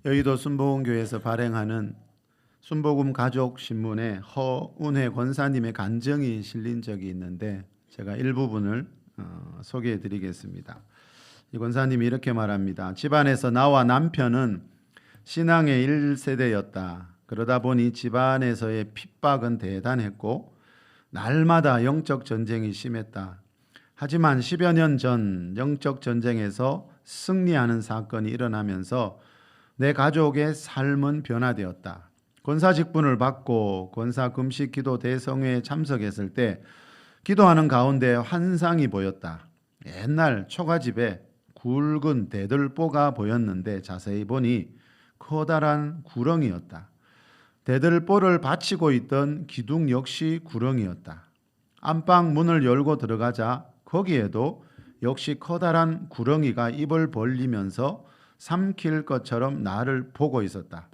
여의도 순복음교회에서 발행하는 순복음 가족 신문에 허운회 권사님의 간증이 실린 적이 있는데 제가 일부분을 소개해 드리겠습니다. 이 권사님이 이렇게 말합니다. 집안에서 나와 남편은 신앙의 1세대였다. 그러다 보니 집안에서의 핍박은 대단했고 날마다 영적 전쟁이 심했다. 하지만 10여 년 전 영적 전쟁에서 승리하는 사건이 일어나면서 내 가족의 삶은 변화되었다. 권사 직분을 받고 권사 금식 기도 대성회에 참석했을 때 기도하는 가운데 환상이 보였다. 옛날 초가집에 굵은 대들보가 보였는데 자세히 보니 커다란 구렁이었다. 대들보를 받치고 있던 기둥 역시 구렁이었다. 안방 문을 열고 들어가자 거기에도 역시 커다란 구렁이가 입을 벌리면서 삼킬 것처럼 나를 보고 있었다.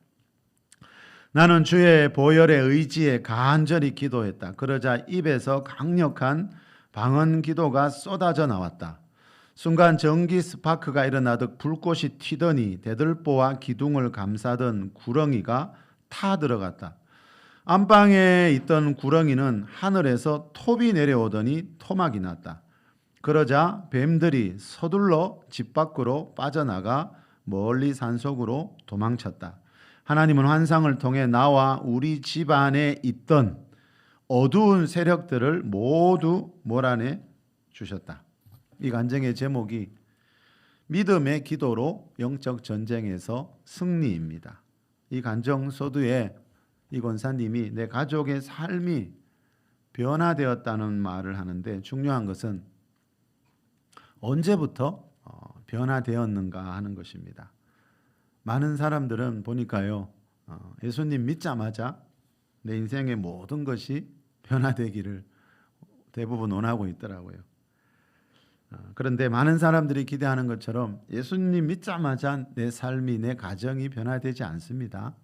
나는 주의 보혈의 의지에 간절히 기도했다. 그러자 입에서 강력한 방언 기도가 쏟아져 나왔다. 순간 전기 스파크가 일어나듯 불꽃이 튀더니 대들보와 기둥을 감싸던 구렁이가 타 들어갔다. 안방에 있던 구렁이는 하늘에서 톱이 내려오더니 토막이 났다. 그러자 뱀들이 서둘러 집 밖으로 빠져나가 멀리 산속으로 도망쳤다. 하나님은 환상을 통해 나와 우리 집안에 있던 어두운 세력들을 모두 몰아내 주셨다. 이 간증의 제목이 믿음의 기도로 영적 전쟁에서 승리입니다. 이 간증 소두에 이 권사님이 내 가족의 삶이 변화되었다는 말을 하는데 중요한 것은 언제부터 변화되었는가 하는 것입니다. 많은 사람들은 보니까요, 예수님 믿자마자 내 인생의 모든 것이 변화되기를 대부분 원하고 있더라고요. 그런데 많은 사람들이 기대하는 것처럼 예수님 믿자마자 내 삶이, 내 가정이 변화되지 않습니다.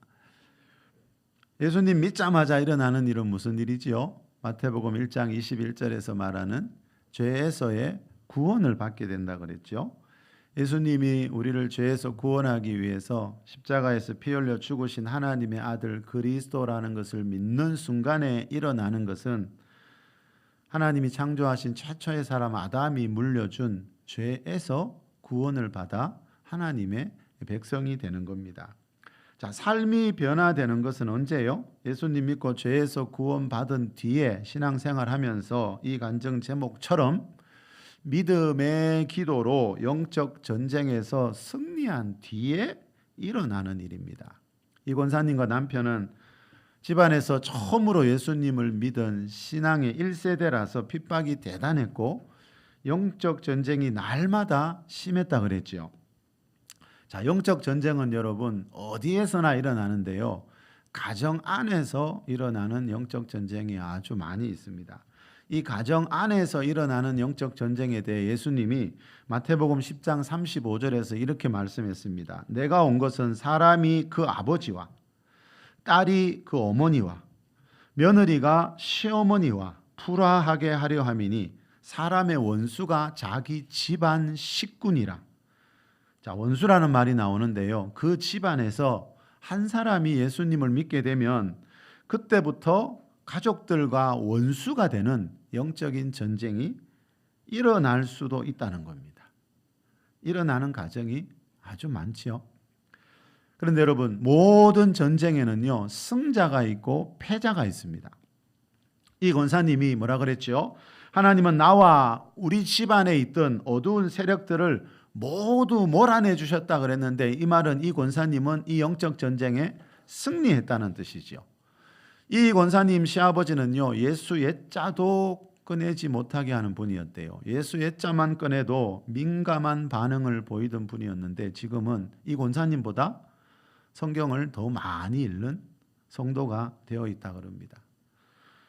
예수님 믿자마자 일어나는 일은 무슨 일이지요? 마태복음 1장 21절에서 말하는 죄에서의 구원을 받게 된다 그랬죠. 예수님이 우리를 죄에서 구원하기 위해서 십자가에서 피 흘려 죽으신 하나님의 아들 그리스도라는 것을 믿는 순간에 일어나는 것은 하나님이 창조하신 최초의 사람 아담이 물려준 죄에서 구원을 받아 하나님의 백성이 되는 겁니다. 자, 삶이 변화되는 것은 언제요? 예수님 믿고 죄에서 구원받은 뒤에 신앙생활하면서 이 간증 제목처럼 믿음의 기도로 영적 전쟁에서 승리한 뒤에 일어나는 일입니다. 이 권사님과 남편은 집안에서 처음으로 예수님을 믿은 신앙의 1세대라서 핍박이 대단했고 영적 전쟁이 날마다 심했다 그랬죠. 자, 영적 전쟁은 여러분 어디에서나 일어나는데요. 가정 안에서 일어나는 영적 전쟁이 아주 많이 있습니다. 이 가정 안에서 일어나는 영적 전쟁에 대해 예수님이 마태복음 10장 35절에서 이렇게 말씀했습니다. 내가 온 것은 사람이 그 아버지와 딸이 그 어머니와 며느리가 시어머니와 불화하게 하려 함이니 사람의 원수가 자기 집안 식구니라. 자, 원수라는 말이 나오는데요. 그 집안에서 한 사람이 예수님을 믿게 되면 그때부터 가족들과 원수가 되는 영적인 전쟁이 일어날 수도 있다는 겁니다. 일어나는 가정이 아주 많지요. 그런데 여러분, 모든 전쟁에는요, 승자가 있고 패자가 있습니다. 이 권사님이 뭐라 그랬죠? 하나님은 나와 우리 집안에 있던 어두운 세력들을 모두 몰아내 주셨다 그랬는데 이 말은 이 권사님은 이 영적 전쟁에 승리했다는 뜻이죠. 이 권사님 시아버지는요, 예수 옛자도 꺼내지 못하게 하는 분이었대요. 예수 옛자만 꺼내도 민감한 반응을 보이던 분이었는데 지금은 이 권사님보다 성경을 더 많이 읽는 성도가 되어 있다 그럽니다.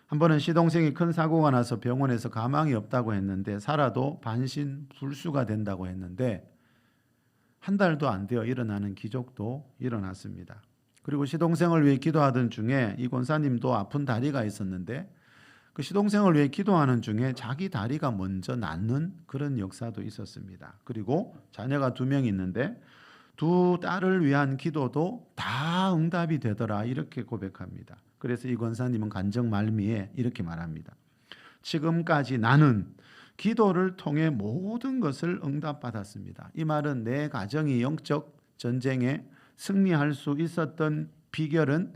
한 번은 시동생이 큰 사고가 나서 병원에서 가망이 없다고 했는데 살아도 반신불수가 된다고 했는데 한 달도 안 되어 일어나는 기적도 일어났습니다. 그리고 시동생을 위해 기도하던 중에 이 권사님도 아픈 다리가 있었는데 그 시동생을 위해 기도하는 중에 자기 다리가 먼저 낫는 그런 역사도 있었습니다. 그리고 자녀가 2명 있는데 두 딸을 위한 기도도 다 응답이 되더라 이렇게 고백합니다. 그래서 이 권사님은 간증 말미에 이렇게 말합니다. 지금까지 나는 기도를 통해 모든 것을 응답받았습니다. 이 말은 내 가정이 영적 전쟁에 승리할 수 있었던 비결은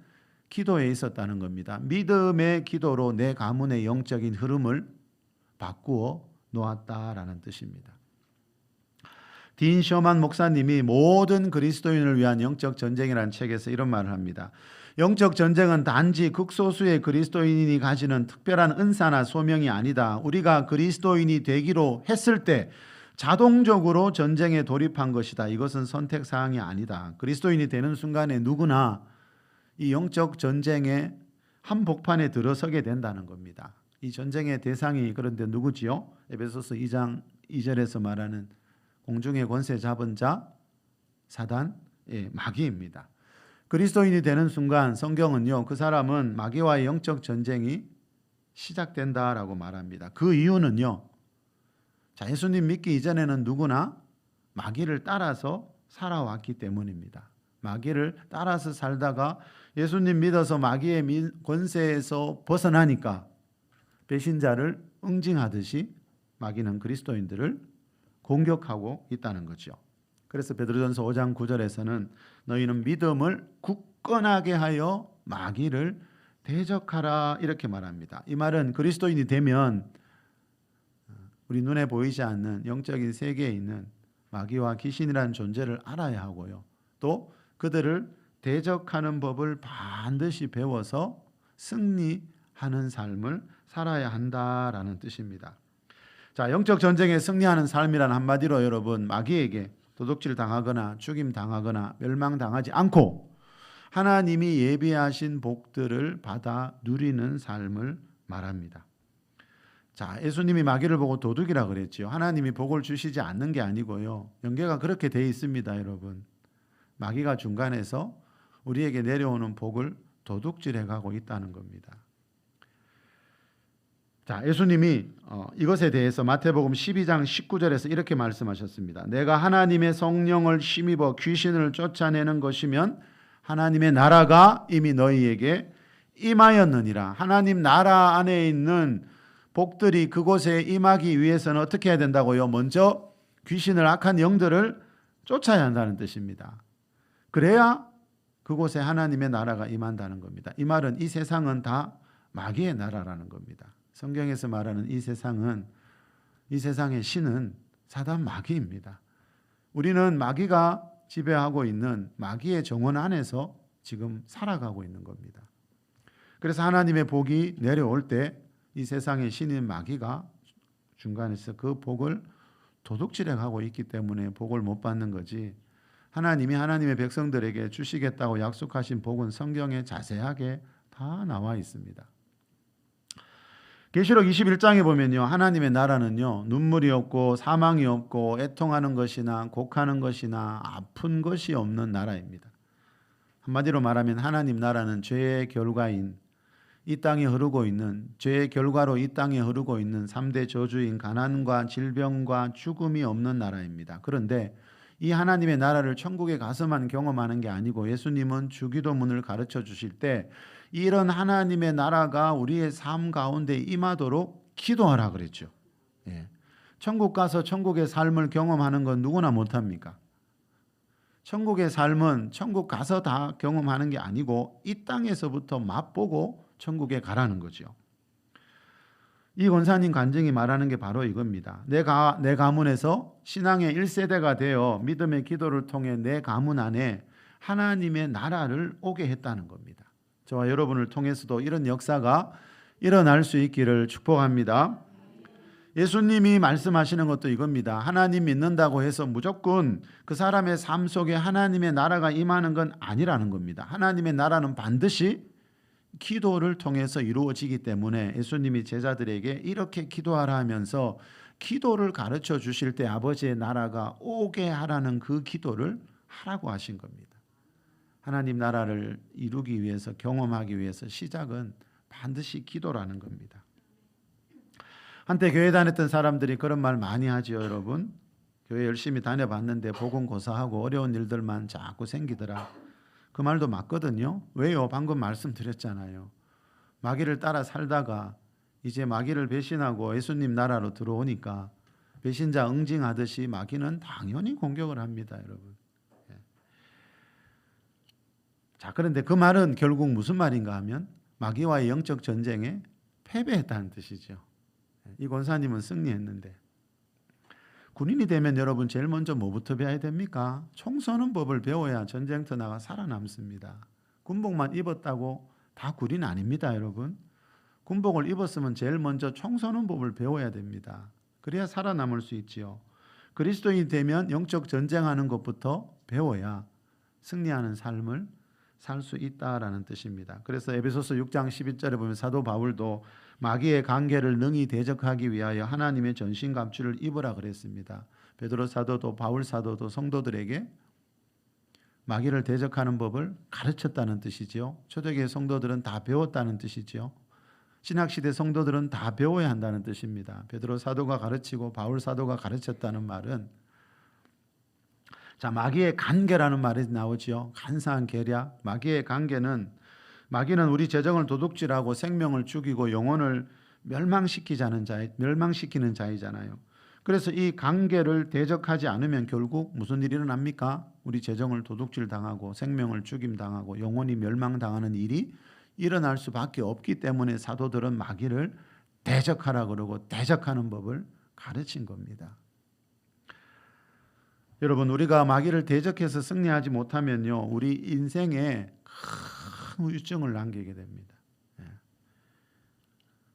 기도에 있었다는 겁니다. 믿음의 기도로 내 가문의 영적인 흐름을 바꾸어 놓았다라는 뜻입니다. 딘 셔만 목사님이 모든 그리스도인을 위한 영적 전쟁이라는 책에서 이런 말을 합니다. 영적 전쟁은 단지 극소수의 그리스도인이 가지는 특별한 은사나 소명이 아니다. 우리가 그리스도인이 되기로 했을 때 자동적으로 전쟁에 돌입한 것이다. 이것은 선택사항이 아니다. 그리스도인이 되는 순간에 누구나 이 영적 전쟁의 한복판에 들어서게 된다는 겁니다. 이 전쟁의 대상이 그런데 누구지요? 에베소서 2장 2절에서 말하는 공중의 권세 잡은 자 사단, 마귀입니다. 그리스도인이 되는 순간 성경은요, 그 사람은 마귀와의 영적 전쟁이 시작된다라고 말합니다. 그 이유는요, 자, 예수님 믿기 이전에는 누구나 마귀를 따라서 살아왔기 때문입니다. 마귀를 따라서 살다가 예수님 믿어서 마귀의 권세에서 벗어나니까 배신자를 응징하듯이 마귀는 그리스도인들을 공격하고 있다는 거죠. 그래서 베드로전서 5장 9절에서는 너희는 믿음을 굳건하게 하여 마귀를 대적하라 이렇게 말합니다. 이 말은 그리스도인이 되면 우리 눈에 보이지 않는 영적인 세계에 있는 마귀와 귀신이라는 존재를 알아야 하고요. 또 그들을 대적하는 법을 반드시 배워서 승리하는 삶을 살아야 한다라는 뜻입니다. 자, 영적 전쟁에 승리하는 삶이란 한마디로 여러분 마귀에게 도둑질 당하거나 죽임 당하거나 멸망당하지 않고 하나님이 예비하신 복들을 받아 누리는 삶을 말합니다. 자, 예수님이 마귀를 보고 도둑이라 그랬지요. 하나님이 복을 주시지 않는 게 아니고요. 연계가 그렇게 돼 있습니다, 여러분. 마귀가 중간에서 우리에게 내려오는 복을 도둑질해 가고 있다는 겁니다. 자, 예수님이 이것에 대해서 마태복음 12장 19절에서 이렇게 말씀하셨습니다. 내가 하나님의 성령을 힘입어 귀신을 쫓아내는 것이면 하나님의 나라가 이미 너희에게 임하였느니라. 하나님 나라 안에 있는 복들이 그곳에 임하기 위해서는 어떻게 해야 된다고요? 먼저 귀신을 악한 영들을 쫓아야 한다는 뜻입니다. 그래야 그곳에 하나님의 나라가 임한다는 겁니다. 이 말은 이 세상은 다 마귀의 나라라는 겁니다. 성경에서 말하는 이 세상은 이 세상의 신은 사단 마귀입니다. 우리는 마귀가 지배하고 있는 마귀의 정원 안에서 지금 살아가고 있는 겁니다. 그래서 하나님의 복이 내려올 때 이 세상의 신인 마귀가 중간에서 그 복을 도둑질해 가고 있기 때문에 복을 못 받는 거지, 하나님이 하나님의 백성들에게 주시겠다고 약속하신 복은 성경에 자세하게 다 나와 있습니다. 계시록 21장에 보면요, 하나님의 나라는요, 눈물이 없고 사망이 없고 애통하는 것이나 곡하는 것이나 아픈 것이 없는 나라입니다. 한마디로 말하면 하나님 나라는 죄의 결과인 이 땅에 흐르고 있는, 죄의 결과로 이 땅에 흐르고 있는 3대 저주인 가난과 질병과 죽음이 없는 나라입니다. 그런데 이 하나님의 나라를 천국에 가서만 경험하는 게 아니고 예수님은 주기도문을 가르쳐 주실 때 이런 하나님의 나라가 우리의 삶 가운데 임하도록 기도하라 그랬죠. 천국 가서 천국의 삶을 경험하는 건 누구나 못합니까? 천국의 삶은 천국 가서 다 경험하는 게 아니고 이 땅에서부터 맛보고 천국에 가라는 거죠. 이 권사님 간증이 말하는 게 바로 이겁니다. 내 가문에서 신앙의 1세대가 되어 믿음의 기도를 통해 내 가문 안에 하나님의 나라를 오게 했다는 겁니다. 저와 여러분을 통해서도 이런 역사가 일어날 수 있기를 축복합니다. 예수님이 말씀하시는 것도 이겁니다. 하나님 믿는다고 해서 무조건 그 사람의 삶 속에 하나님의 나라가 임하는 건 아니라는 겁니다. 하나님의 나라는 반드시 기도를 통해서 이루어지기 때문에 예수님이 제자들에게 이렇게 기도하라 하면서 기도를 가르쳐 주실 때 아버지의 나라가 오게 하라는 그 기도를 하라고 하신 겁니다. 하나님 나라를 이루기 위해서, 경험하기 위해서 시작은 반드시 기도라는 겁니다. 한때 교회 다녔던 사람들이 그런 말 많이 하죠, 여러분. 교회 열심히 다녀봤는데 복음 고사하고 어려운 일들만 자꾸 생기더라. 그 말도 맞거든요. 왜요? 방금 말씀드렸잖아요. 마귀를 따라 살다가 이제 마귀를 배신하고 예수님 나라로 들어오니까 배신자 응징하듯이 마귀는 당연히 공격을 합니다, 여러분. 자, 그런데 그 말은 결국 무슨 말인가 하면 마귀와의 영적 전쟁에 패배했다는 뜻이죠. 이 권사님은 승리했는데 군인이 되면 여러분 제일 먼저 뭐부터 배워야 됩니까? 총 쏘는 법을 배워야 전쟁터 나가 살아남습니다. 군복만 입었다고 다 군인 아닙니다, 여러분. 군복을 입었으면 제일 먼저 총 쏘는 법을 배워야 됩니다. 그래야 살아남을 수 있지요. 그리스도인이 되면 영적 전쟁하는 것부터 배워야 승리하는 삶을 살 수 있다라는 뜻입니다. 그래서 에베소서 6장 12절에 보면 사도 바울도 마귀의 관계를 능히 대적하기 위하여 하나님의 전신갑주를 입으라 그랬습니다. 베드로 사도도 바울 사도도 성도들에게 마귀를 대적하는 법을 가르쳤다는 뜻이지요. 초대교회 성도들은 다 배웠다는 뜻이지요. 신학시대 성도들은 다 배워야 한다는 뜻입니다. 베드로 사도가 가르치고 바울 사도가 가르쳤다는 말은 자, 마귀의 관계라는 말이 나오지요. 간사한 계략. 마귀는 우리 재정을 도둑질하고 생명을 죽이고 영혼을 멸망시키는 자이잖아요. 그래서 이 관계를 대적하지 않으면 결국 무슨 일이 일어납니까? 우리 재정을 도둑질 당하고 생명을 죽임 당하고 영혼이 멸망당하는 일이 일어날 수밖에 없기 때문에 사도들은 마귀를 대적하라 그러고 대적하는 법을 가르친 겁니다. 여러분, 우리가 마귀를 대적해서 승리하지 못하면요, 우리 인생에 큰 후유증을 남기게 됩니다.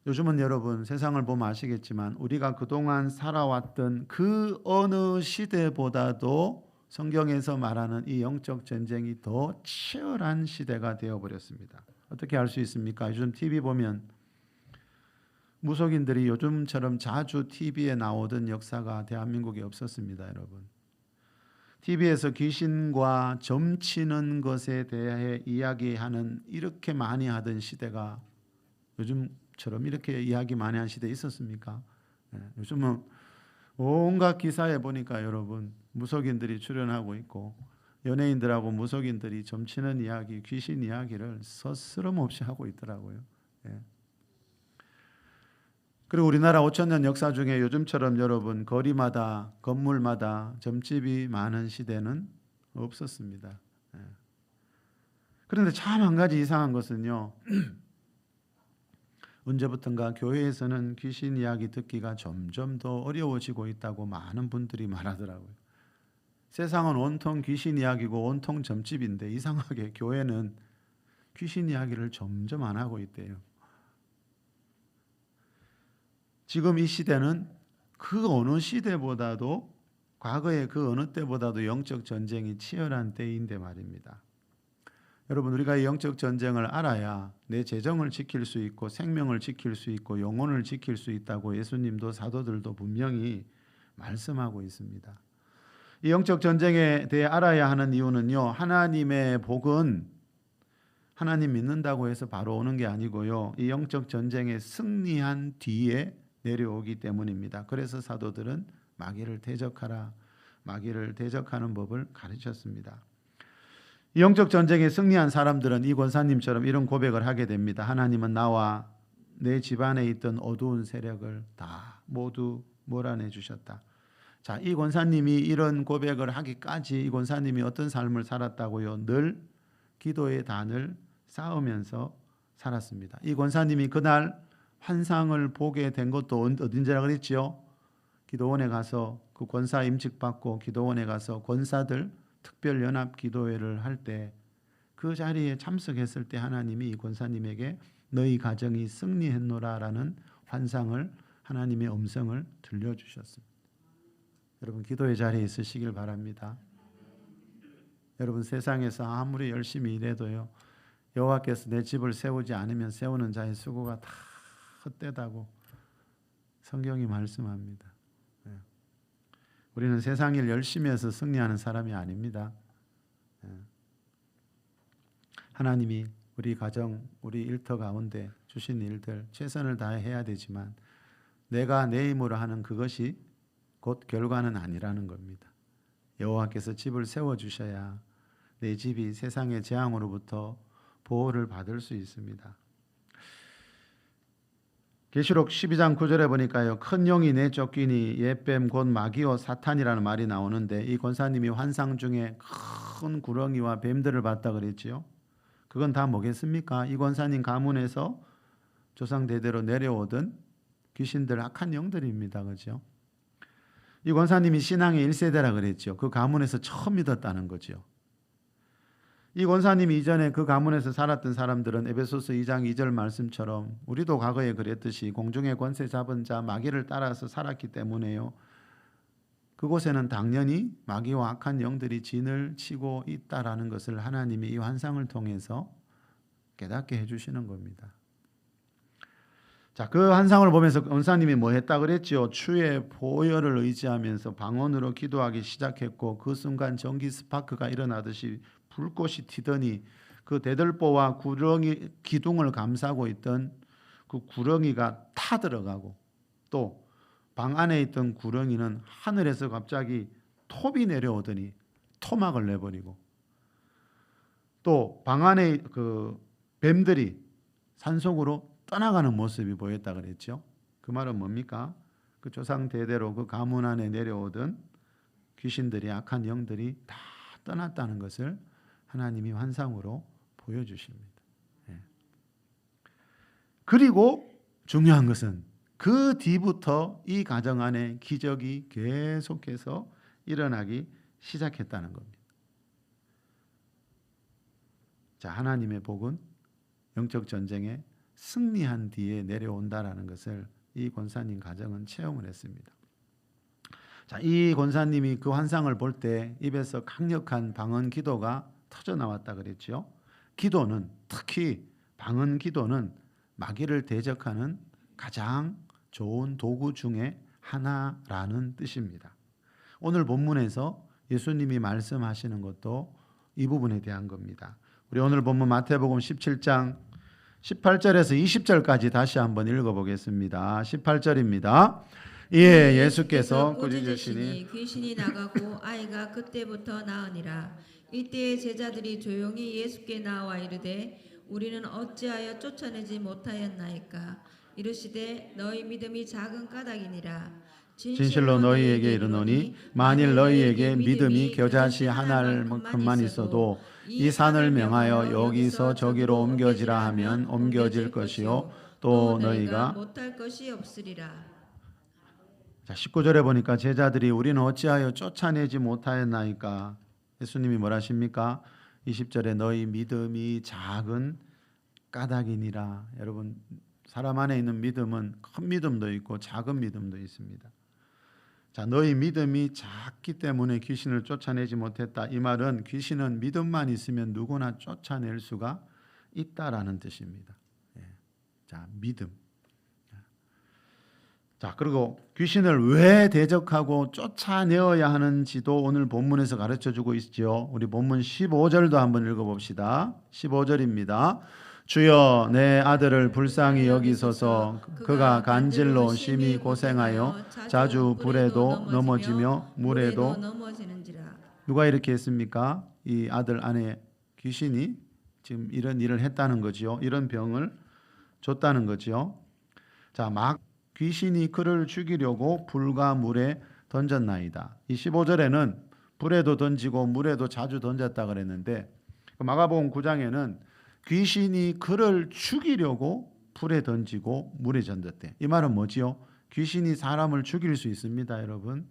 요즘은 여러분 세상을 보면 아시겠지만 우리가 그동안 살아왔던 그 어느 시대보다도 성경에서 말하는 이 영적 전쟁이 더 치열한 시대가 되어버렸습니다. 어떻게 알 수 있습니까? 요즘 TV 보면 무속인들이 요즘처럼 자주 TV에 나오던 역사가 대한민국에 없었습니다, 여러분. TV에서 귀신과 점치는 것에 대해 이야기하는 이렇게 많이 하던 시대가 요즘처럼 이렇게 이야기 많이 한 시대에 있었습니까? 요즘은 온갖 기사에 보니까 여러분 무속인들이 출연하고 있고 연예인들하고 무속인들이 점치는 이야기, 귀신 이야기를 서스럼없이 하고 있더라고요. 그리고 우리나라 5,000년 역사 중에 요즘처럼 여러분 거리마다 건물마다 점집이 많은 시대는 없었습니다. 그런데 참 한 가지 이상한 것은요. 언제부턴가 교회에서는 귀신 이야기 듣기가 점점 더 어려워지고 있다고 많은 분들이 말하더라고요. 세상은 온통 귀신 이야기고 온통 점집인데 이상하게 교회는 귀신 이야기를 점점 안 하고 있대요. 지금 이 시대는 그 어느 시대보다도 과거의 그 어느 때보다도 영적 전쟁이 치열한 때인데 말입니다. 여러분, 우리가 이 영적 전쟁을 알아야 내 재정을 지킬 수 있고 생명을 지킬 수 있고 영혼을 지킬 수 있다고 예수님도 사도들도 분명히 말씀하고 있습니다. 이 영적 전쟁에 대해 알아야 하는 이유는요, 하나님의 복은 하나님 믿는다고 해서 바로 오는 게 아니고요, 이 영적 전쟁에 승리한 뒤에 내려오기 때문입니다. 그래서 사도들은 마귀를 대적하라, 마귀를 대적하는 법을 가르쳤습니다. 이 영적 전쟁에 승리한 사람들은 이 권사님처럼 이런 고백을 하게 됩니다. 하나님은 나와 내 집안에 있던 어두운 세력을 다 모두 몰아내 주셨다. 자, 이 권사님이 이런 고백을 하기까지 이 권사님이 어떤 삶을 살았다고요? 늘 기도의 단을 쌓으면서 살았습니다. 이 권사님이 그날 환상을 보게 된 것도 어딘지라 그랬지요? 기도원에 가서 그 권사 임직 받고 기도원에 가서 권사들 특별 연합 기도회를 할 때 그 자리에 참석했을 때 하나님이 이 권사님에게 너희 가정이 승리했노라라는 환상을 하나님의 음성을 들려주셨습니다. 여러분, 기도의 자리에 있으시길 바랍니다. 여러분, 세상에서 아무리 열심히 일해도요, 여호와께서 내 집을 세우지 않으면 세우는 자의 수고가 다 헛되다고 성경이 말씀합니다. 우리는 세상 일 열심히 해서 승리하는 사람이 아닙니다. 하나님이 우리 가정, 우리 일터 가운데 주신 일들 최선을 다해 해야 되지만 내가 내 힘으로 하는 그것이 곧 결과는 아니라는 겁니다. 여호와께서 집을 세워주셔야 내 집이 세상의 재앙으로부터 보호를 받을 수 있습니다. 계시록 12장 9절에 보니까요, 큰 용이 내쫓기니 옛뱀 곧 마귀요 사탄이라는 말이 나오는데, 이 권사님이 환상 중에 큰 구렁이와 뱀들을 봤다 그랬지요. 그건 다 뭐겠습니까? 이 권사님 가문에서 조상 대대로 내려오던 귀신들, 악한 영들입니다. 그죠? 이 권사님이 신앙의 1세대라 그랬죠. 그 가문에서 처음 믿었다는 거죠. 이 권사님이 이전에 그 가문에서 살았던 사람들은 에베소서 2장 2절 말씀처럼 우리도 과거에 그랬듯이 공중의 권세 잡은 자 마귀를 따라서 살았기 때문에요. 그곳에는 당연히 마귀와 악한 영들이 진을 치고 있다라는 것을 하나님이 이 환상을 통해서 깨닫게 해주시는 겁니다. 자, 그 환상을 보면서 권사님이 뭐 했다 그랬죠? 주의 보혈을 의지하면서 방언으로 기도하기 시작했고, 그 순간 전기 스파크가 일어나듯이 불꽃이 튀더니 그 대들보와 구렁이 기둥을 감싸고 있던 그 구렁이가 타들어가고, 또 방 안에 있던 구렁이는 하늘에서 갑자기 톱이 내려오더니 토막을 내버리고, 또 방 안에 그 뱀들이 산속으로 떠나가는 모습이 보였다 그랬죠. 그 말은 뭡니까? 그 조상 대대로 그 가문 안에 내려오던 귀신들이, 악한 영들이 다 떠났다는 것을 하나님이 환상으로 보여주십니다. 그리고 중요한 것은 그 뒤부터 이 가정 안에 기적이 계속해서 일어나기 시작했다는 겁니다. 자, 하나님의 복은 영적 전쟁에 승리한 뒤에 내려온다라는 것을 이 권사님 가정은 체험을 했습니다. 자, 이 권사님이 그 환상을 볼 때 입에서 강력한 방언 기도가 터져 나왔다 그랬죠. 기도는, 특히 방언 기도는 마귀를 대적하는 가장 좋은 도구 중에 하나라는 뜻입니다. 오늘 본문에서 예수님이 말씀하시는 것도 이 부분에 대한 겁니다. 우리 오늘 본문 마태복음 17장 18절에서 20절까지 다시 한번 읽어보겠습니다. 18절입니다. 이에 예수께서 꾸짖으시니 귀신이 나가고 아이가 그때부터 나으니라. 이때에 제자들이 조용히 예수께 나와 이르되 우리는 어찌하여 쫓아내지 못하였나이까. 이르시되 너희 믿음이 작은 까닭이니라. 진실로 너희에게 이르노니 만일 너희에게 믿음이 겨자씨 한 알만큼만 있어도 이 산을 명하여 여기서 저기로 옮겨지라 하면 옮겨질 것이요 또 너희가 못할 것이 없으리라. 자, 19절에 보니까 제자들이 우리는 어찌하여 쫓아내지 못하였나이까. 예수님이 뭐라 하십니까? 20절에 너희 믿음이 작은 까닭이니라. 여러분, 사람 안에 있는 믿음은 큰 믿음도 있고 작은 믿음도 있습니다. 자, 너희 믿음이 작기 때문에 귀신을 쫓아내지 못했다. 이 말은 귀신은 믿음만 있으면 누구나 쫓아낼 수가 있다라는 뜻입니다. 자, 믿음. 자, 그리고 귀신을 왜 대적하고 쫓아내어야 하는지도 오늘 본문에서 가르쳐주고 있죠. 우리 본문 15절도 한번 읽어봅시다. 15절입니다. 주여 내 아들을 불쌍히 여기소서. 그가 간질로 심히 고생하여 자주 불에도 넘어지며 물에도 넘어지는지라. 누가 이렇게 했습니까? 이 아들 안에 귀신이 지금 이런 일을 했다는 거지요. 이런 병을 줬다는 거지요. 자, 막 귀신이 그를 죽이려고 불과 물에 던졌나이다. 이 15절에는 불에도 던지고 물에도 자주 던졌다 그랬는데, 마가복음 9장에는 귀신이 그를 죽이려고 불에 던지고 물에 던졌대. 이 말은 뭐지요? 귀신이 사람을 죽일 수 있습니다, 여러분.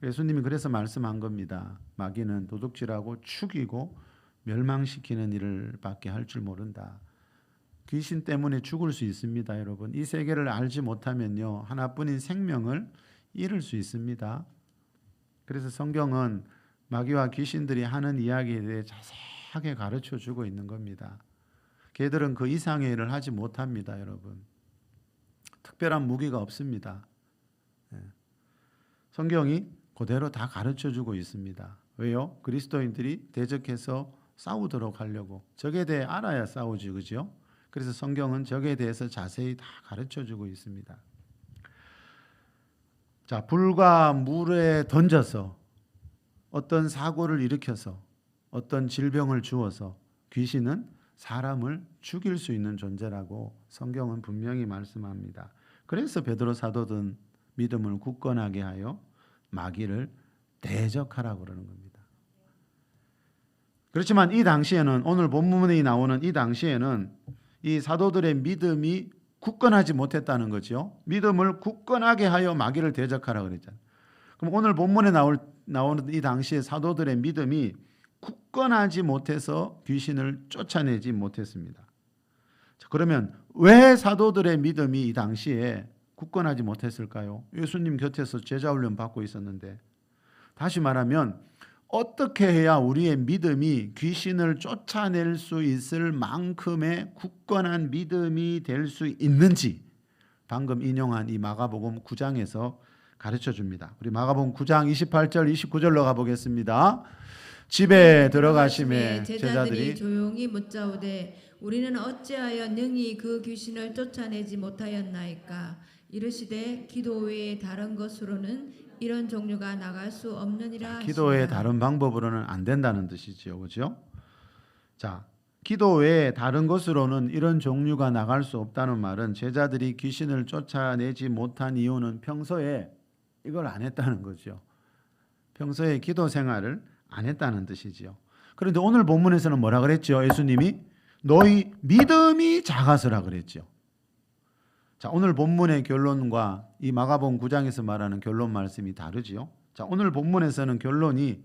예수님이 그래서 말씀한 겁니다. 마귀는 도둑질하고 죽이고 멸망시키는 일을 밖에 할 줄 모른다. 귀신 때문에 죽을 수 있습니다, 여러분. 이 세계를 알지 못하면요, 하나뿐인 생명을 잃을 수 있습니다. 그래서 성경은 마귀와 귀신들이 하는 이야기에 대해 자세하게 가르쳐 주고 있는 겁니다. 걔들은 그 이상의 일을 하지 못합니다, 여러분. 특별한 무기가 없습니다. 성경이 그대로 다 가르쳐 주고 있습니다. 왜요? 그리스도인들이 대적해서 싸우도록 하려고. 적에 대해 알아야 싸우지, 그죠? 그래서 성경은 적에 대해서 자세히 다 가르쳐 주고 있습니다. 자, 불과 물에 던져서 어떤 사고를 일으켜서 어떤 질병을 주어서 귀신은 사람을 죽일 수 있는 존재라고 성경은 분명히 말씀합니다. 그래서 베드로 사도는 믿음을 굳건하게 하여 마귀를 대적하라고 그러는 겁니다. 그렇지만 이 당시에는, 오늘 본문에 나오는 이 당시에는 이 사도들의 믿음이 굳건하지 못했다는 거죠. 믿음을 굳건하게 하여 마귀를 대적하라고 그랬잖아요. 그럼 오늘 본문에 나오는 이 당시의 사도들의 믿음이 굳건하지 못해서 귀신을 쫓아내지 못했습니다. 자, 그러면 왜 사도들의 믿음이 이 당시에 굳건하지 못했을까요? 예수님 곁에서 제자 훈련 받고 있었는데, 다시 말하면 어떻게 해야 우리의 믿음이 귀신을 쫓아낼 수 있을 만큼의 굳건한 믿음이 될 수 있는지 방금 인용한 이 마가복음 9장에서 가르쳐 줍니다. 우리 마가복음 9장 28절 29절로 가보겠습니다. 집에 들어가심에 제자들이 조용히 묻자오되 우리는 어찌하여 능히 그 귀신을 쫓아내지 못하였나이까. 이르시되 기도 외에 다른 것으로는 이런 종류가 나갈 수 없느니라. 기도의 다른 방법으로는 안 된다는 뜻이죠, 그렇죠? 자, 기도 외에 다른 것으로는 이런 종류가 나갈 수 없다는 말은 제자들이 귀신을 쫓아내지 못한 이유는 평소에 이걸 안 했다는 거죠. 평소에 기도 생활을 안 했다는 뜻이지요. 그런데 오늘 본문에서는 뭐라 그랬죠? 예수님이 너희 믿음이 작아서라 그랬죠. 자, 오늘 본문의 결론과 이 마가복음 9장에서 말하는 결론 말씀이 다르지요. 자, 오늘 본문에서는 결론이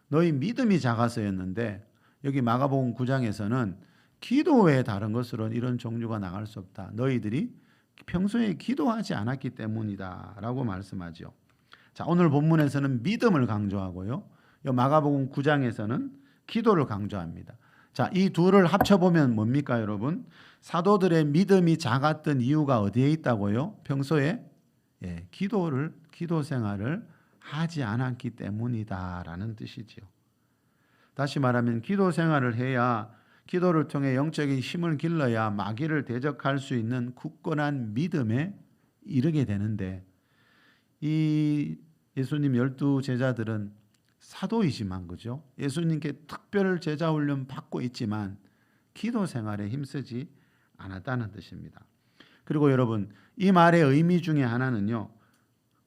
너희 믿음이 작아서였는데, 여기 마가복음 9장에서는 기도 외에 다른 것으로는 이런 종류가 나갈 수 없다. 너희들이 평소에 기도하지 않았기 때문이다라고 말씀하죠. 자, 오늘 본문에서는 믿음을 강조하고요. 마가복음 9장에서는 기도를 강조합니다. 자, 이 둘을 합쳐보면 뭡니까, 여러분? 사도들의 믿음이 작았던 이유가 어디에 있다고요? 평소에 기도 생활을 하지 않았기 때문이다라는 뜻이지요. 다시 말하면 기도 생활을 해야, 기도를 통해 영적인 힘을 길러야 마귀를 대적할 수 있는 굳건한 믿음에 이르게 되는데, 이 예수님 12 제자들은 사도이지만, 그죠? 예수님께 특별 제자 훈련 받고 있지만 기도 생활에 힘쓰지 않았다는 뜻입니다. 그리고 여러분, 이 말의 의미 중에 하나는요,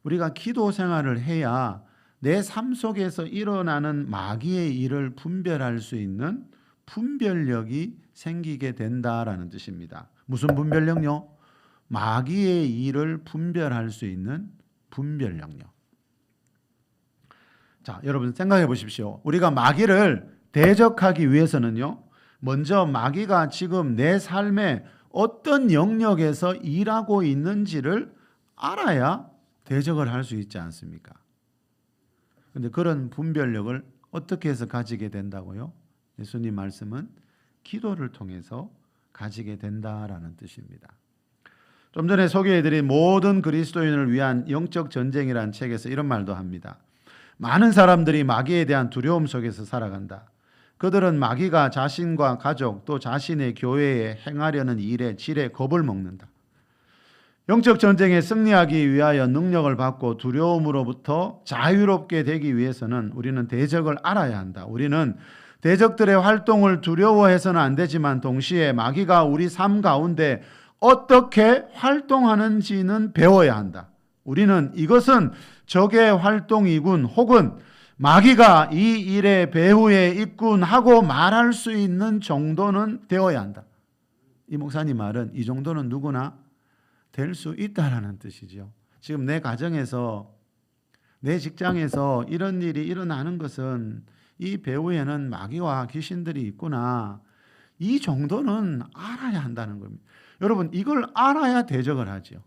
우리가 기도 생활을 해야 내 삶 속에서 일어나는 마귀의 일을 분별할 수 있는 분별력이 생기게 된다라는 뜻입니다. 무슨 분별력요? 마귀의 일을 분별할 수 있는 분별력요. 자, 여러분 생각해 보십시오. 우리가 마귀를 대적하기 위해서는요, 먼저 마귀가 지금 내 삶에 어떤 영역에서 일하고 있는지를 알아야 대적을 할 수 있지 않습니까? 그런데 그런 분별력을 어떻게 해서 가지게 된다고요? 예수님 말씀은 기도를 통해서 가지게 된다라는 뜻입니다. 좀 전에 소개해드린 모든 그리스도인을 위한 영적 전쟁이라는 책에서 이런 말도 합니다. 많은 사람들이 마귀에 대한 두려움 속에서 살아간다. 그들은 마귀가 자신과 가족 또 자신의 교회에 행하려는 일에 질에 겁을 먹는다. 영적 전쟁에 승리하기 위하여 능력을 받고 두려움으로부터 자유롭게 되기 위해서는 우리는 대적을 알아야 한다. 우리는 대적들의 활동을 두려워해서는 안 되지만 동시에 마귀가 우리 삶 가운데 어떻게 활동하는지는 배워야 한다. 우리는 이것은 적의 활동이군 혹은 마귀가 이 일의 배후에 있군 하고 말할 수 있는 정도는 되어야 한다. 이 목사님 말은 이 정도는 누구나 될 수 있다라는 뜻이죠. 지금 내 가정에서, 내 직장에서 이런 일이 일어나는 것은 이 배후에는 마귀와 귀신들이 있구나. 이 정도는 알아야 한다는 겁니다. 여러분, 이걸 알아야 대적을 하죠.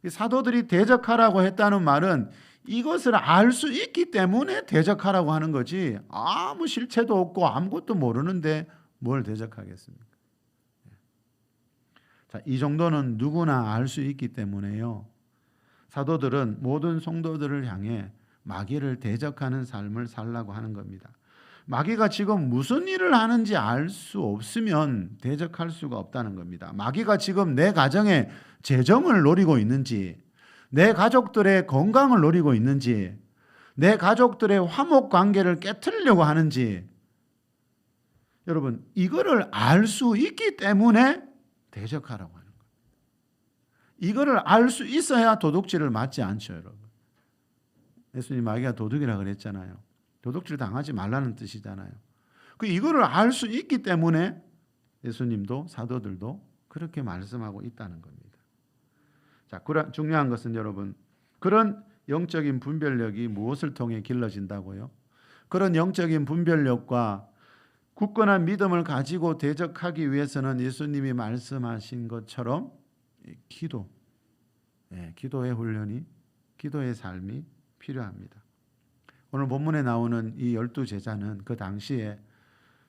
사도들이 대적하라고 했다는 말은 이것을 알 수 있기 때문에 대적하라고 하는 거지, 아무 실체도 없고 아무것도 모르는데 뭘 대적하겠습니까? 자, 이 정도는 누구나 알 수 있기 때문에요, 사도들은 모든 성도들을 향해 마귀를 대적하는 삶을 살라고 하는 겁니다. 마귀가 지금 무슨 일을 하는지 알 수 없으면 대적할 수가 없다는 겁니다. 마귀가 지금 내 가정에 재정을 노리고 있는지, 내 가족들의 건강을 노리고 있는지, 내 가족들의 화목 관계를 깨트리려고 하는지, 여러분 이거를 알 수 있기 때문에 대적하라고 하는 거예요. 이거를 알 수 있어야 도둑질을 맞지 않죠, 여러분. 예수님 마귀가 도둑이라 그랬잖아요. 도둑질 당하지 말라는 뜻이잖아요. 이거를 알 수 있기 때문에 예수님도 사도들도 그렇게 말씀하고 있다는 겁니다. 자, 중요한 것은 여러분, 그런 영적인 분별력이 무엇을 통해 길러진다고요? 그런 영적인 분별력과 굳건한 믿음을 가지고 대적하기 위해서는 예수님이 말씀하신 것처럼 기도의 훈련이, 기도의 삶이 필요합니다. 오늘 본문에 나오는 이 12제자는 그 당시에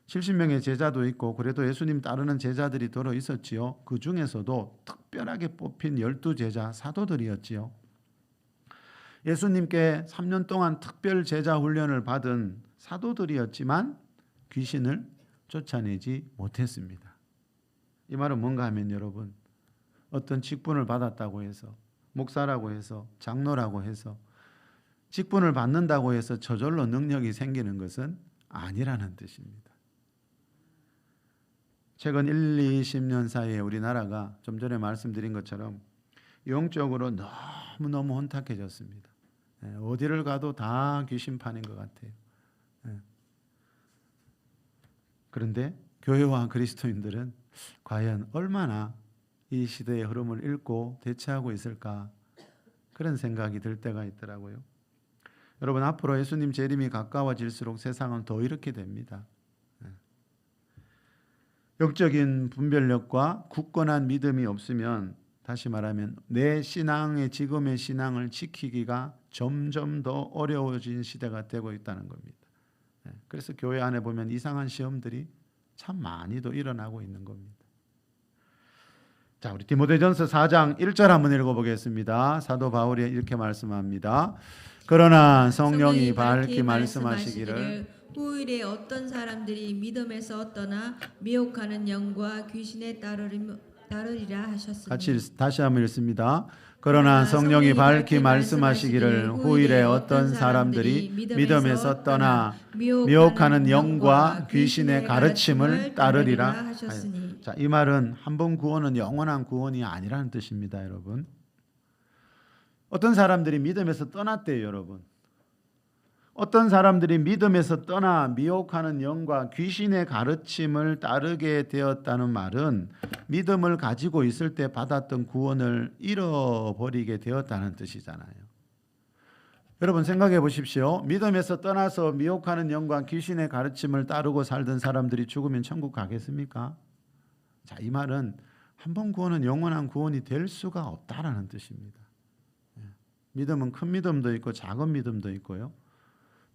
70명의 제자도 있고 그래도 예수님 따르는 제자들이 더러 있었지요. 그 중에서도 특별하게 뽑힌 12제자 사도들이었지요. 예수님께 3년 동안 특별 제자 훈련을 받은 사도들이었지만 귀신을 쫓아내지 못했습니다. 이 말은 뭔가 하면 여러분, 어떤 직분을 받았다고 해서, 목사라고 해서, 장로라고 해서, 직분을 받는다고 해서 저절로 능력이 생기는 것은 아니라는 뜻입니다. 최근 1-20년 사이에 우리나라가 좀 전에 말씀드린 것처럼 영적으로 너무너무 혼탁해졌습니다. 어디를 가도 다 귀신판인 것 같아요. 그런데 교회와 그리스도인들은 과연 얼마나 이 시대의 흐름을 읽고 대처하고 있을까, 그런 생각이 들 때가 있더라고요. 여러분, 앞으로 예수님 재림이 가까워질수록 세상은 더 이렇게 됩니다. 영적인 분별력과 굳건한 믿음이 없으면, 다시 말하면 내 신앙의, 지금의 신앙을 지키기가 점점 더 어려워진 시대가 되고 있다는 겁니다. 그래서 교회 안에 보면 이상한 시험들이 참 많이도 일어나고 있는 겁니다. 자, 우리 디모데전서 4장 1절 한번 읽어보겠습니다. 사도 바울이 이렇게 말씀합니다. 그러나 성령이 밝히 말씀하시기를 후일에 어떤 사람들이 믿음에서 떠나 미혹하는 영과 귀신에 따르리라 하셨으니. 같이 다시 한번 읽습니다. 그러나 성령이 밝히 말씀하시기를 후일에 어떤 사람들이 믿음에서 떠나 미혹하는 영과 귀신의 가르침을 따르리라 하셨으니. 자, 이 말은 한 번 구원은 영원한 구원이 아니라는 뜻입니다, 여러분. 어떤 사람들이 믿음에서 떠났대요, 여러분. 어떤 사람들이 믿음에서 떠나 미혹하는 영과 귀신의 가르침을 따르게 되었다는 말은 믿음을 가지고 있을 때 받았던 구원을 잃어버리게 되었다는 뜻이잖아요. 여러분 생각해 보십시오. 믿음에서 떠나서 미혹하는 영과 귀신의 가르침을 따르고 살던 사람들이 죽으면 천국 가겠습니까? 자, 이 말은 한 번 구원은 영원한 구원이 될 수가 없다라는 뜻입니다. 믿음은 큰 믿음도 있고 작은 믿음도 있고요.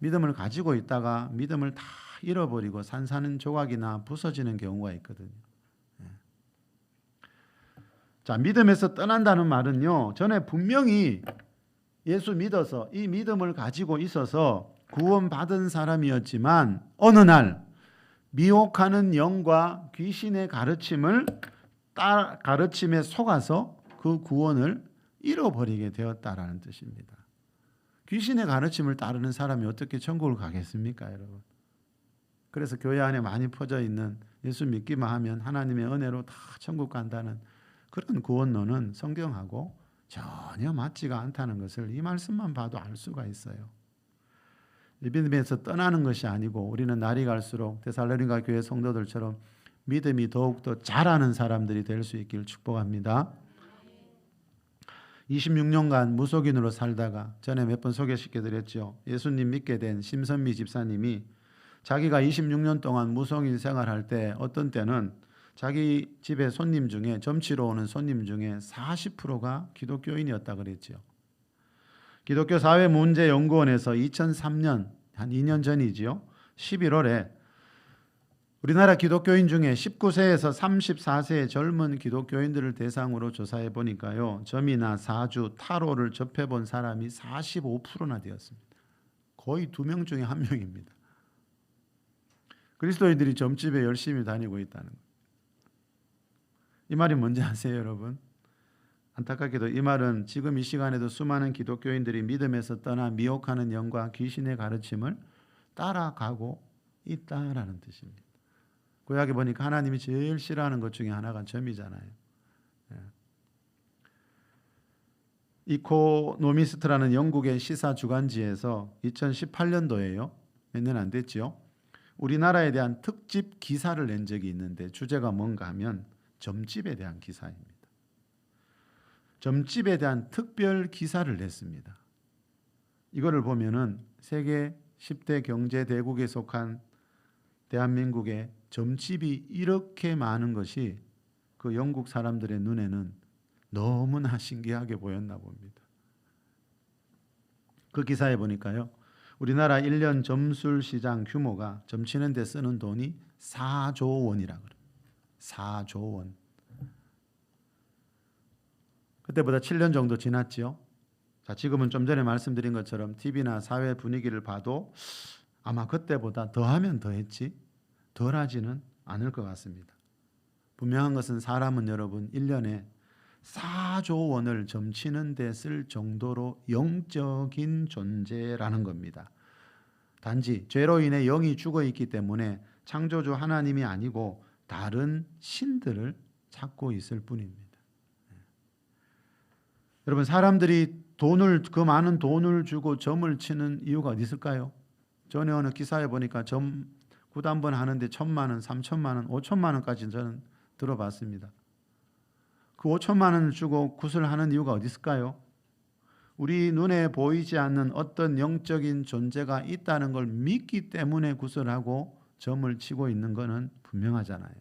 믿음을 가지고 있다가 믿음을 다 잃어버리고 산사는 조각이나 부서지는 경우가 있거든요. 자, 믿음에서 떠난다는 말은요, 전에 분명히 예수 믿어서 이 믿음을 가지고 있어서 구원받은 사람이었지만 어느 날 미혹하는 영과 귀신의 가르침에 속아서 그 구원을 잃어버리게 되었다라는 뜻입니다. 귀신의 가르침을 따르는 사람이 어떻게 천국을 가겠습니까, 여러분? 그래서 교회 안에 많이 퍼져 있는 예수 믿기만 하면 하나님의 은혜로 다 천국 간다는 그런 구원론은 성경하고 전혀 맞지가 않다는 것을 이 말씀만 봐도 알 수가 있어요. 믿음에서 떠나는 것이 아니고 우리는 날이 갈수록 데살로니가 교회 성도들처럼 믿음이 더욱더 자라는 사람들이 될 수 있기를 축복합니다. 26년간 무속인으로 살다가 전에 몇 번 소개시켜드렸죠. 예수님 믿게 된 심선미 집사님이 자기가 26년 동안 무속인 생활할 때 어떤 때는 자기 집에 손님 중에 점치러 오는 손님 중에 40%가 기독교인이었다 그랬죠. 기독교 사회문제연구원에서 2003년 한 2년 전이지요. 11월에 우리나라 기독교인 중에 19세에서 34세의 젊은 기독교인들을 대상으로 조사해 보니까요, 점이나 사주, 타로를 접해본 사람이 45%나 되었습니다. 거의 2명 중에 1명입니다. 그리스도인들이 점집에 열심히 다니고 있다는 거예요. 이 말이 뭔지 아세요, 여러분? 안타깝게도 이 말은 지금 이 시간에도 수많은 기독교인들이 믿음에서 떠나 미혹하는 영과 귀신의 가르침을 따라가고 있다라는 뜻입니다. 구약에 보니까 하나님이 제일 싫어하는 것 중에 하나가 점이잖아요. 이코노미스트라는 영국의 시사 주간지에서 2018년도에요. 몇 년 안 됐죠. 우리나라에 대한 특집 기사를 낸 적이 있는데 주제가 뭔가 하면 점집에 대한 기사입니다. 점집에 대한 특별 기사를 냈습니다. 이거를 보면은 세계 10대 경제 대국에 속한 대한민국의 점집이 이렇게 많은 것이 그 영국 사람들의 눈에는 너무나 신기하게 보였나 봅니다. 그 기사에 보니까요. 우리나라 1년 점술 시장 규모가 점치는 데 쓰는 돈이 4조 원이라고 그래요. 4조 원. 그때보다 7년 정도 지났지요. 자, 지금은 좀 전에 말씀드린 것처럼 TV나 사회 분위기를 봐도 아마 그때보다 더하면 더했지 덜하지는 않을 것 같습니다. 분명한 것은 사람은 여러분 1년에 4조 원을 점치는 데 쓸 정도로 영적인 존재라는 겁니다. 단지 죄로 인해 영이 죽어 있기 때문에 창조주 하나님이 아니고 다른 신들을 찾고 있을 뿐입니다. 여러분 사람들이 그 많은 돈을 주고 점을 치는 이유가 어디 있을까요? 전에 어느 기사에 보니까 점 굿 한 번 하는데 1,000만 원, 3,000만 원, 5,000만 원까지 저는 들어봤습니다. 그 5,000만 원을 주고 굿을 하는 이유가 어디 있을까요? 우리 눈에 보이지 않는 어떤 영적인 존재가 있다는 걸 믿기 때문에 굿을 하고 점을 치고 있는 것은 분명하잖아요.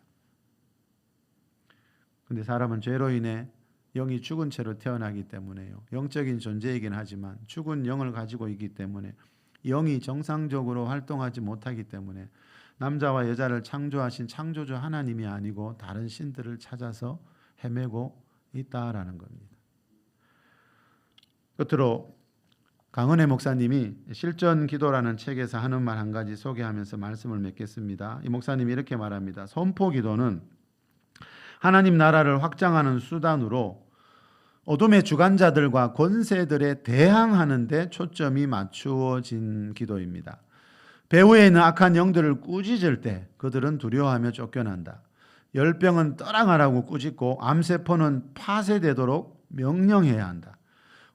그런데 사람은 죄로 인해 영이 죽은 채로 태어나기 때문에요. 영적인 존재이긴 하지만 죽은 영을 가지고 있기 때문에 영이 정상적으로 활동하지 못하기 때문에 남자와 여자를 창조하신 창조주 하나님이 아니고 다른 신들을 찾아서 헤매고 있다라는 겁니다. 끝으로 강은혜 목사님이 실전 기도라는 책에서 하는 말 한 가지 소개하면서 말씀을 맺겠습니다. 이 목사님이 이렇게 말합니다. 선포 기도는 하나님 나라를 확장하는 수단으로 어둠의 주관자들과 권세들에 대항하는 데 초점이 맞추어진 기도입니다. 배후에 있는 악한 영들을 꾸짖을 때 그들은 두려워하며 쫓겨난다. 열병은 떠나가라고 꾸짖고 암세포는 파쇄되도록 명령해야 한다.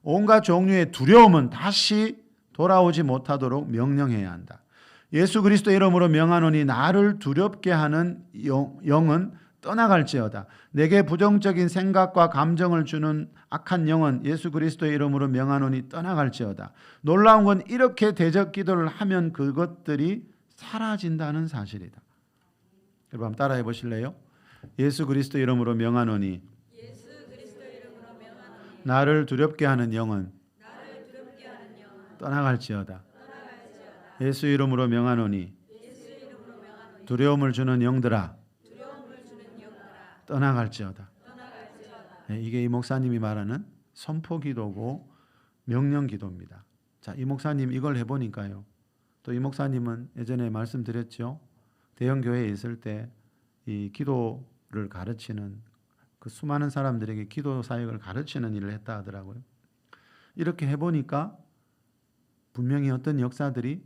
온갖 종류의 두려움은 다시 돌아오지 못하도록 명령해야 한다. 예수 그리스도 이름으로 명하노니 나를 두렵게 하는 영은 떠나갈지어다. 내게 부정적인 생각과 감정을 주는 악한 영은 예수 그리스도의 이름으로 명하노니 떠나갈지어다. 놀라운 건 이렇게 대적 기도를 하면 그것들이 사라진다는 사실이다. 여러분 한번 따라해 보실래요? 예수 그리스도 이름으로 명하노니 나를 두렵게 하는 영은 떠나갈지어다. 예수 이름으로 명하노니 두려움을 주는 영들아 떠나갈지어다. 네, 이게 이 목사님이 말하는 선포 기도고 명령 기도입니다. 자, 이 목사님 이걸 해보니까요. 또 이 목사님은 예전에 말씀드렸죠. 대형 교회에 있을 때 이 기도를 가르치는 그 수많은 사람들에게 기도 사역을 가르치는 일을 했다 하더라고요. 이렇게 해보니까 분명히 어떤 역사들이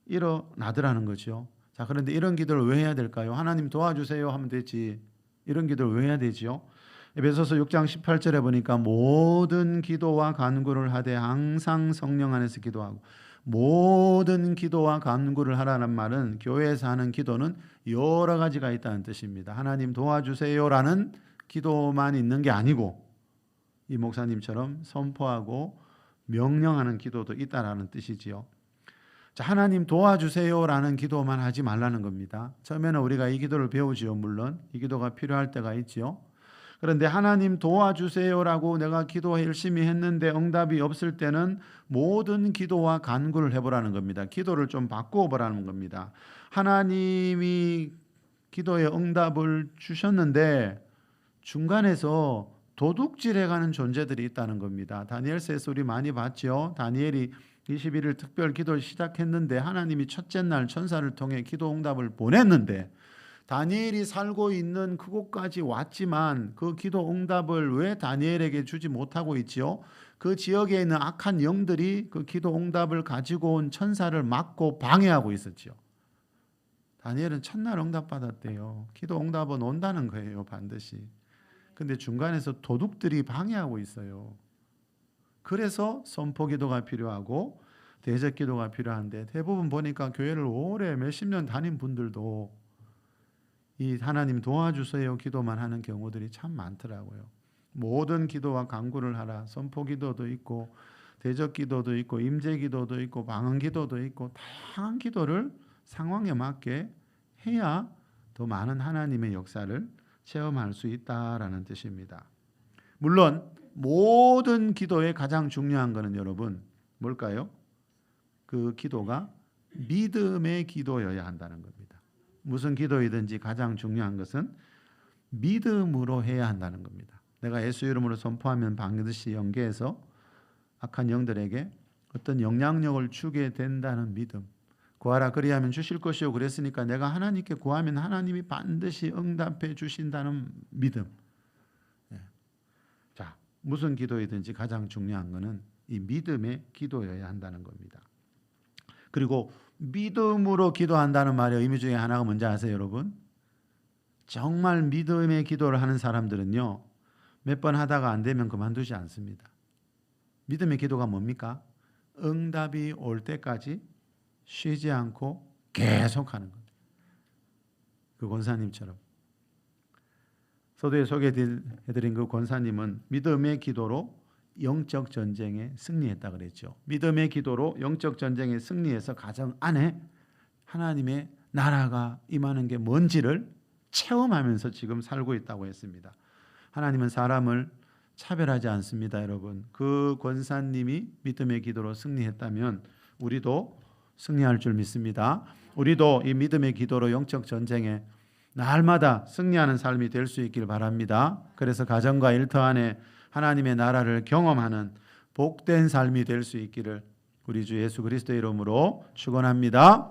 일어나더라는 거죠. 자, 그런데 이런 기도를 왜 해야 될까요? 하나님 도와주세요 하면 되지. 이런 기도를 왜 해야 되지요? 에베소서 6장 18절에 보니까 모든 기도와 간구를 하되 항상 성령 안에서 기도하고 모든 기도와 간구를 하라는 말은 교회에서 하는 기도는 여러 가지가 있다는 뜻입니다. 하나님 도와주세요라는 기도만 있는 게 아니고 이 목사님처럼 선포하고 명령하는 기도도 있다라는 뜻이지요. 자, 하나님 도와주세요라는 기도만 하지 말라는 겁니다. 처음에는 우리가 이 기도를 배우지요. 물론 이 기도가 필요할 때가 있지요. 그런데 하나님 도와주세요라고 내가 기도 열심히 했는데 응답이 없을 때는 모든 기도와 간구를 해보라는 겁니다. 기도를 좀 바꾸어 보라는 겁니다. 하나님이 기도에 응답을 주셨는데 중간에서 도둑질해가는 존재들이 있다는 겁니다. 다니엘서에서 우리 많이 봤죠. 다니엘이 21일 특별 기도를 시작했는데 하나님이 첫째 날 천사를 통해 기도 응답을 보냈는데 다니엘이 살고 있는 그곳까지 왔지만 그 기도 응답을 왜 다니엘에게 주지 못하고 있지요? 그 지역에 있는 악한 영들이 그 기도 응답을 가지고 온 천사를 막고 방해하고 있었지요. 다니엘은 첫날 응답받았대요. 기도 응답은 온다는 거예요, 반드시. 근데 중간에서 도둑들이 방해하고 있어요. 그래서 선포기도가 필요하고 대적기도가 필요한데, 대부분 보니까 교회를 오래 몇십 년 다닌 분들도 이 하나님 도와주세요 기도만 하는 경우들이 참 많더라고요. 모든 기도와 간구를 하라. 선포기도도 있고 대적기도도 있고 임재기도도 있고 방언기도도 있고 다양한 기도를 상황에 맞게 해야 더 많은 하나님의 역사를 체험할 수 있다라는 뜻입니다. 물론 모든 기도의 가장 중요한 것은 여러분 뭘까요? 그 기도가 믿음의 기도여야 한다는 겁니다. 무슨 기도이든지 가장 중요한 것은 믿음으로 해야 한다는 겁니다. 내가 예수 이름으로 선포하면 반드시 연계해서 악한 영들에게 어떤 영향력을 주게 된다는 믿음. 구하라 그리하면 주실 것이요 그랬으니까 내가 하나님께 구하면 하나님이 반드시 응답해 주신다는 믿음. 자, 무슨 기도이든지 가장 중요한 것은 이 믿음의 기도여야 한다는 겁니다. 그리고 믿음으로 기도한다는 말의 의미 중에 하나가 뭔지 아세요, 여러분? 정말 믿음의 기도를 하는 사람들은요, 몇 번 하다가 안 되면 그만두지 않습니다. 믿음의 기도가 뭡니까? 응답이 올 때까지 쉬지 않고 계속하는 겁니다. 그 권사님처럼. 서두에 소개해드린 그 권사님은 믿음의 기도로 영적 전쟁에 승리했다 그랬죠. 믿음의 기도로 영적 전쟁에 승리해서 가정 안에 하나님의 나라가 임하는 게 뭔지를 체험하면서 지금 살고 있다고 했습니다. 하나님은 사람을 차별하지 않습니다, 여러분. 그 권사님이 믿음의 기도로 승리했다면 우리도 승리할 줄 믿습니다. 우리도 이 믿음의 기도로 영적 전쟁에 날마다 승리하는 삶이 될 수 있길 바랍니다. 그래서 가정과 일터 안에 하나님의 나라를 경험하는 복된 삶이 될 수 있기를 우리 주 예수 그리스도의 이름으로 축원합니다.